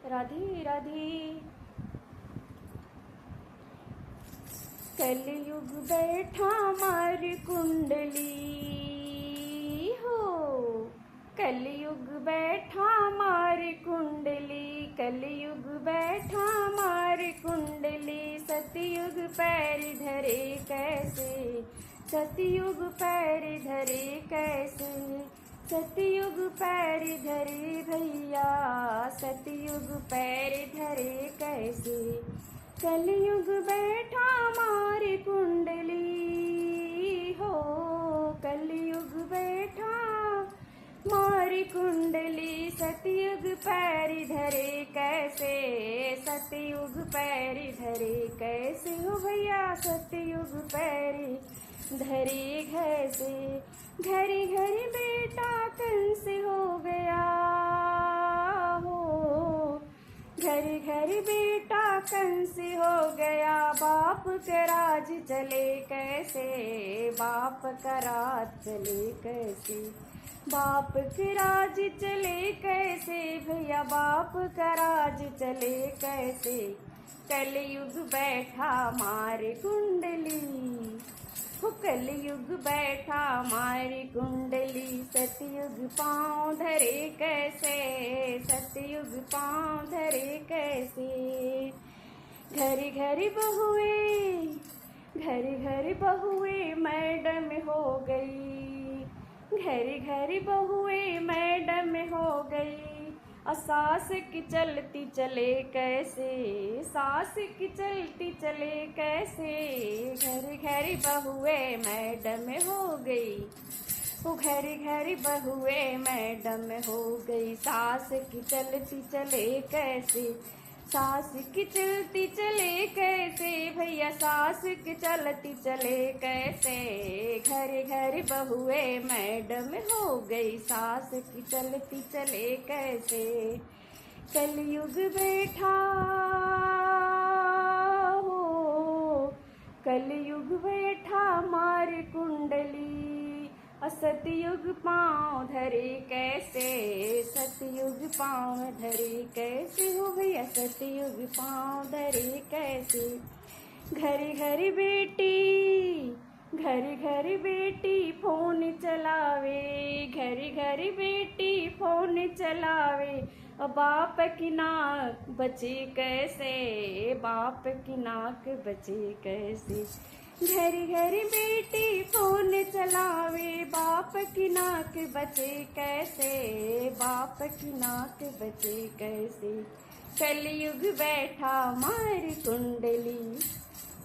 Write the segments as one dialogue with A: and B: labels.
A: राधे राधे। कलयुग बैठा मार कुंडली हो, कलयुग बैठा मार कुंडली, कलयुग बैठा मार कुंडली। सतयुग पैर धरे कैसे, सतयुग पैर धरे कैसे, सतयुग पैर धरे भैया, सतयुग पैर धरे कैसे। कलयुग बैठा मार कुंडली हो, कलयुग बैठा मार कुंडली। सतयुग पैर धरे कैसे, सतयुग पैर धरे कैसे हो भैया, सतयुग पैर धरे कैसे। घरी घरी बेटा कंस हो गया हो, घरी घरी बेटा कंस हो गया। बाप का राज चले कैसे, बाप का राज चले कैसे, बाप का राज चले कैसे भैया, बाप का राज चले कैसे। कलयुग बैठा मार कुंडली हो, कलयुग बैठा मार कुंडली। सतयुग पाँव धरे कैसे, सतयुग पाँव धरे कैसे। घरी घरी बहुए, घरी घरी बहुए मैडम हो गई, घरी घरी बहुए मैडम हो गई। और सास की चलती चले कैसे, सास की चलती चले कैसे। घरी घरी बहुए मैडम हो गई, वो घरी घरी बहुए मैडम हो गई। सास की चलती चले कैसे, सास की चलती चले कैसे भैया, सास की चलती चले कैसे। घरे घरे बहुए मैडम हो गई, सास की चलती चले कैसे। कलयुग बैठा हो, कलयुग बैठा मार कुंडली। सतयुग पाँव धरे कैसे, सतयुग पाँव धरे कैसे हो भैया, सतयुग पाँव धरे कैसे। घरी घरी बेटी, घरी घरी बेटी फोन चलावे, घरी घरी बेटी फोन चलावे। बाप की नाक बचे कैसे, बाप की नाक बचे कैसे। घरी घरी बेटी फोन चलावे, बाप की नाक बचे कैसे, बाप की नाक बचे कैसे। कलयुग बैठा मार कुंडली,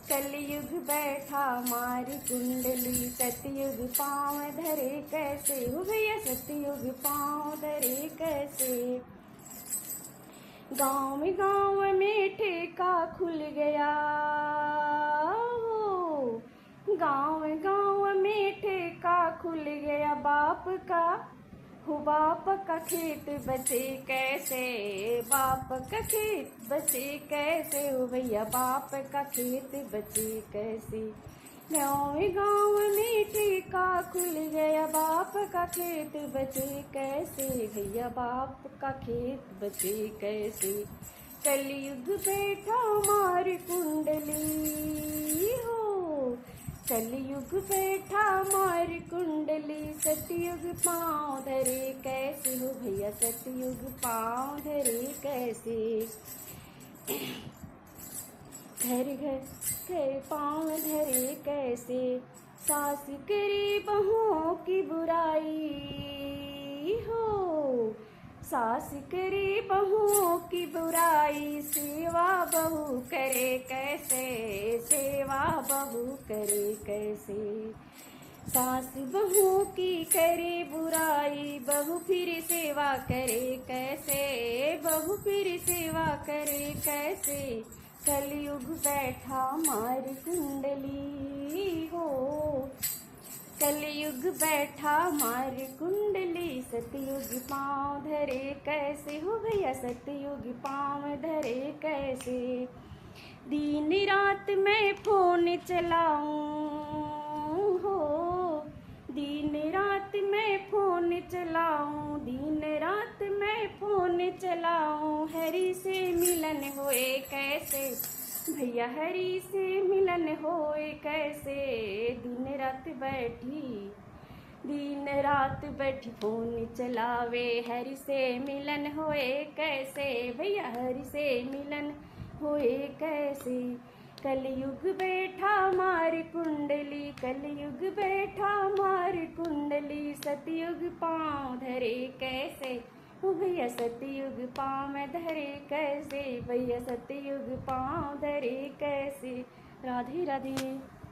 A: कलयुग बैठा मार कुंडली। सतयुग पाँव धरे कैसे हो भैया, सतयुग पाँव धरे कैसे। गाँव में ठेका खुल गया हो, गाँव में ठेका खुल गया। बाप का हो, बाप का खेत बचे कैसे, बाप का खेत बचे कैसे हो भैया, बाप का खेत बचे कैसे। गाँव में ठेका खुल गया, बाप का खेत बचे कैसे भैया, बाप का खेत बचे कैसे। कलयुग बैठा मार कुंडली हो, कलयुग बैठा मार कुंडली। सतयुग पाँव धरे कैसे हो भैया, सतयुग पाँव धरे कैसे। घर घर घर पाँव धरे कैसे। सास करी बहुओं की बुराई हो, सास करे बहुओं की बुराई। सेवा बहू करे कैसे, सेवा बहू करे कैसे। सास बहू की करे बुराई, बहू फिर सेवा करे कैसे, बहू फिर सेवा करे कैसे। कलयुग बैठा मार कुंडली हो, कलयुग बैठा मार कुंडली। सतयुग पाँव धरे कैसे हो भैया, सतयुग पाँव धरे कैसे। दिन रात मैं फोन चलाऊं हो, दिन रात मैं फोन चलाऊं, दिन रात मैं फोन चलाऊं, हरी से मिलन होए कैसे भैया, हरी से मिलन होए कैसे। दिन रात बैठी फोन चलावे, हरि से मिलन होए कैसे भैया, हरि से मिलन होए कैसे। कलयुग बैठा मार कुंडली, कलयुग बैठा मार कुंडली, सतयुग पाँव धरे कैसे ओ भैया, सतयुग पाँव में धरे कैसे भैया, सतयुग पाँव धरे कैसे। राधे राधे।